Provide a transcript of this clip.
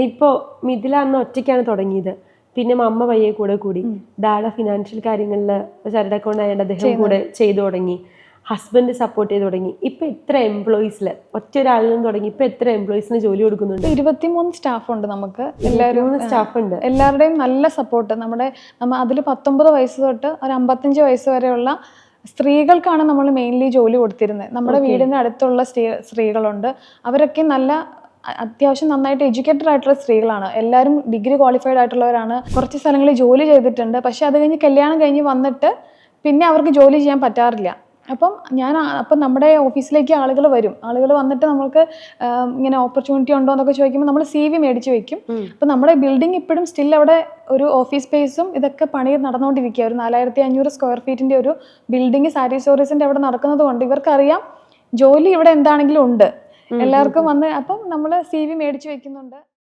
ഇപ്പോൾ മിഥില അന്ന് ഒറ്റയ്ക്കാണ് തുടങ്ങിയത്. പിന്നെ അമ്മ പയ്യെ കൂടെ കൂടി. ഡാഡ ഫിനാൻഷ്യൽ കാര്യങ്ങളിൽ ചാർട്ടേഡ് അക്കൗണ്ട് ആയതുകൊണ്ട് അദ്ദേഹം കൂടെ ചെയ്തു തുടങ്ങി. ഹസ്ബൻഡ് സപ്പോർട്ട് ചെയ്ത് തുടങ്ങി. ഇപ്പൊ എത്ര എംപ്ലോയീസിൽ ഒറ്റ ഒരാളിൽ നിന്ന് തുടങ്ങി ഇപ്പൊ എത്ര എംപ്ലോയീസിന് ജോലി കൊടുക്കുന്നുണ്ട്? 23 സ്റ്റാഫ് ഉണ്ട് നമുക്ക്. സ്റ്റാഫ് ഉണ്ട്. എല്ലാവരുടെയും നല്ല സപ്പോർട്ട്. അതിൽ 19 വയസ്സ് തൊട്ട് ഒരു 55 വയസ്സ് വരെയുള്ള സ്ത്രീകൾക്കാണ് നമ്മൾ മെയിൻലി ജോലി കൊടുത്തിരുന്നത്. നമ്മുടെ വീടിന്റെ അടുത്തുള്ള സ്ത്രീകളുണ്ട്. അവരൊക്കെ അത്യാവശ്യം നന്നായിട്ട് എഡ്യൂക്കേറ്റഡ് ആയിട്ടുള്ള സ്ത്രീകളാണ്. എല്ലാവരും ഡിഗ്രി ക്വാളിഫൈഡ് ആയിട്ടുള്ളവരാണ്. കുറച്ച് സ്ഥലങ്ങളിൽ ജോലി ചെയ്തിട്ടുണ്ട്. പക്ഷെ അത് കഴിഞ്ഞ് കല്യാണം കഴിഞ്ഞ് വന്നിട്ട് പിന്നെ അവർക്ക് ജോലി ചെയ്യാൻ പറ്റാറില്ല. അപ്പം നമ്മുടെ ഓഫീസിലേക്ക് ആളുകൾ വന്നിട്ട് നമുക്ക് ഇങ്ങനെ ഓപ്പർച്യൂണിറ്റി ഉണ്ടോ എന്നൊക്കെ ചോദിക്കുമ്പോൾ നമ്മൾ CV മേടിച്ച് വെക്കും. അപ്പം നമ്മുടെ ബിൽഡിംഗ് ഇപ്പോഴും സ്റ്റിൽ അവിടെ ഒരു ഓഫീസ് സ്പേസും ഇതൊക്കെ പണി നടന്നുകൊണ്ടിരിക്കുക. ഒരു 4500 സ്ക്വയർ ഫീറ്റിന്റെ ഒരു ബിൽഡിംഗ് സാരി സ്റ്റോറീസിന്റെ അവിടെ നടക്കുന്നത് കൊണ്ട് ഇവർക്കറിയാം ജോലി ഇവിടെ എന്താണെങ്കിലും ഉണ്ട്. എല്ലാവർക്കും വന്ന് അപ്പം നമ്മൾ CV മേടിച്ച് വെക്കുന്നുണ്ട്.